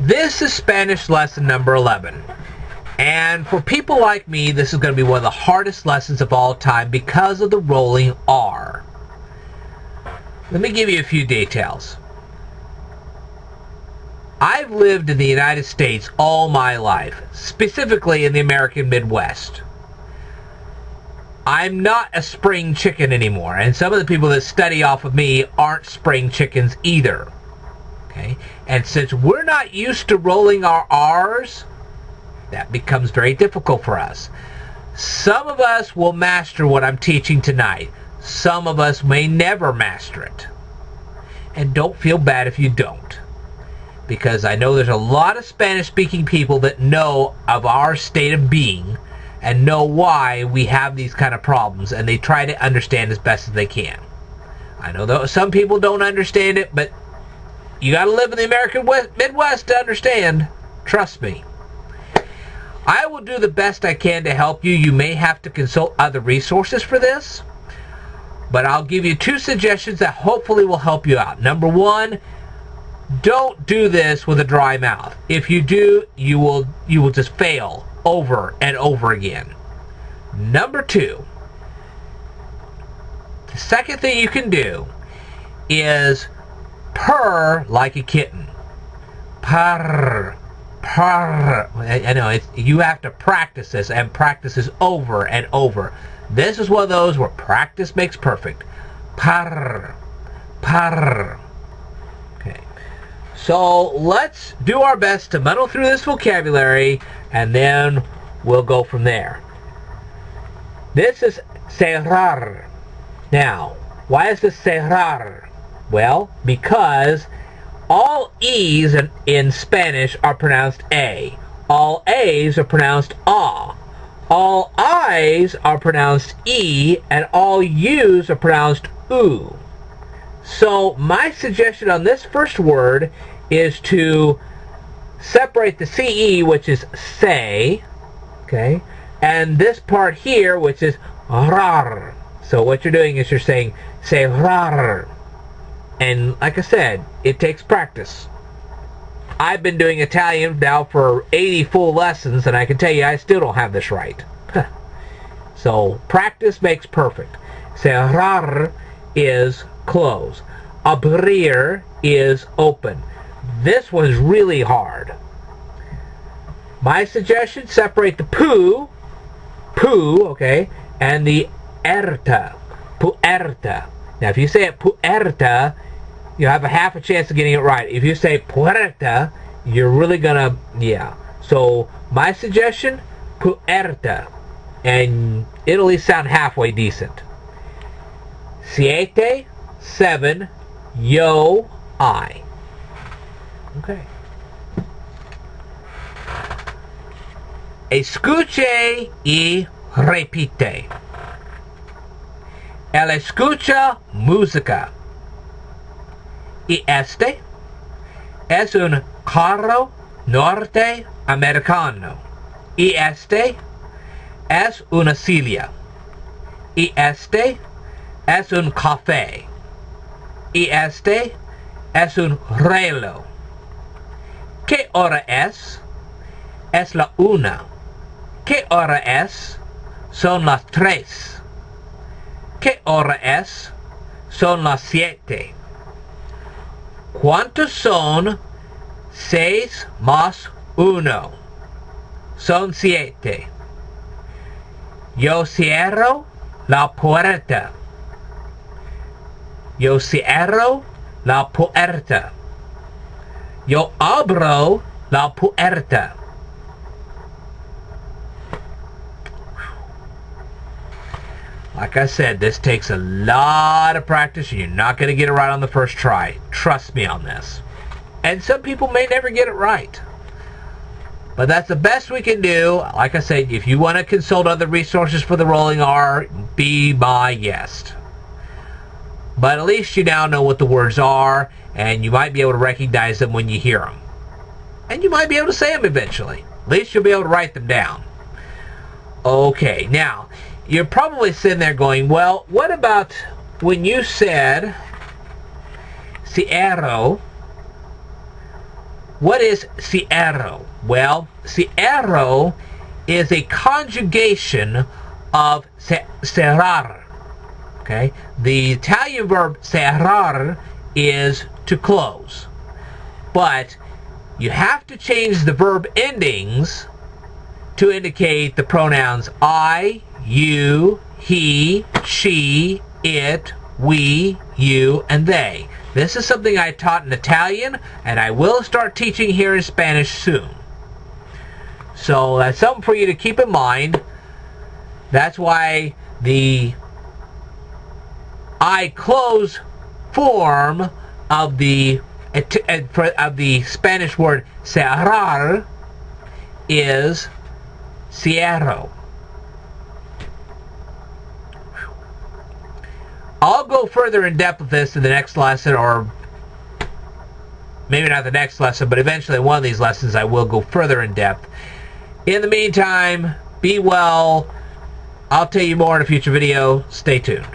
This is Spanish lesson number 11. And for people like me, this is going to be one of the hardest lessons of all time because of the rolling R. Let me give you a few details. I've lived in the United States all my life, specifically in the American Midwest. I'm not a spring chicken anymore, and some of the people that study off of me aren't spring chickens either. Okay? And since we're not used to rolling our R's, that becomes very difficult for us. Some of us will master what I'm teaching tonight. Some of us may never master it. And don't feel bad if you don't. Because I know there's a lot of Spanish-speaking people that know of our state of being and know why we have these kind of problems, and they try to understand as best as they can. I know that some people don't understand it, but you got to live in the American Midwest to understand. Trust me. I will do the best I can to help you. You may have to consult other resources for this, but I'll give you 2 suggestions that hopefully will help you out. Number 1, don't do this with a dry mouth. If you do, you will just fail over and over again. Number 2, the second thing you can do is purr like a kitten. Purr, purr. I know you have to practice this, and practice this over and over. This is one of those where practice makes perfect. Purr, purr. Okay. So let's do our best to muddle through this vocabulary, and then we'll go from there. This is cerrar. Now, why is this cerrar? Well, because all E's in Spanish are pronounced A. All A's are pronounced A. All I's are pronounced E, and all U's are pronounced U. So my suggestion on this first word is to separate the CE, which is say, okay, and this part here, which is rar. So what you're doing is you're saying say rar. And like I said, it takes practice. I've been doing Italian now for 80 full lessons, and I can tell you I still don't have this right. So practice makes perfect. Cerrar is close. Abrir is open. This one's really hard. My suggestion, separate the poo, okay, and the erta, puerta. Now if you say it puerta, you have a half a chance of getting it right. If you say puerta, you're really gonna, yeah. So my suggestion, puerta, and it'll at least sound halfway decent. Siete, 7, yo, I. Okay. Escuche y repite. Él escucha música. Y este es un carro norteamericano. Y este es una silla. Y este es un café. Y este es un reloj. ¿Qué hora es? Es la 1. ¿Qué hora es? Son las 3. ¿Qué hora es? Son las 7. ¿Cuántos son 6 más 1? Son 7. Yo cierro la puerta. Yo cierro la puerta. Yo abro la puerta. Like I said, this takes a lot of practice, and you're not going to get it right on the first try. Trust me on this. And some people may never get it right. But that's the best we can do. Like I said, if you want to consult other resources for the rolling R, be my guest. But at least you now know what the words are, and you might be able to recognize them when you hear them. And you might be able to say them eventually. At least you'll be able to write them down. Okay, now, you're probably sitting there going, well, what about when you said cierro what is cierro? Well, cierro is a conjugation of cerrar. Okay? The Italian verb cerrar is to close. But you have to change the verb endings to indicate the pronouns I, you, he, she, it, we, you, and they. This is something I taught in Italian, and I will start teaching here in Spanish soon. So that's something for you to keep in mind. That's why the I close form of the Spanish word cerrar is cierro. I'll go further in depth with this in the next lesson, or maybe not the next lesson, but eventually one of these lessons I will go further in depth. In the meantime, be well. I'll tell you more in a future video. Stay tuned.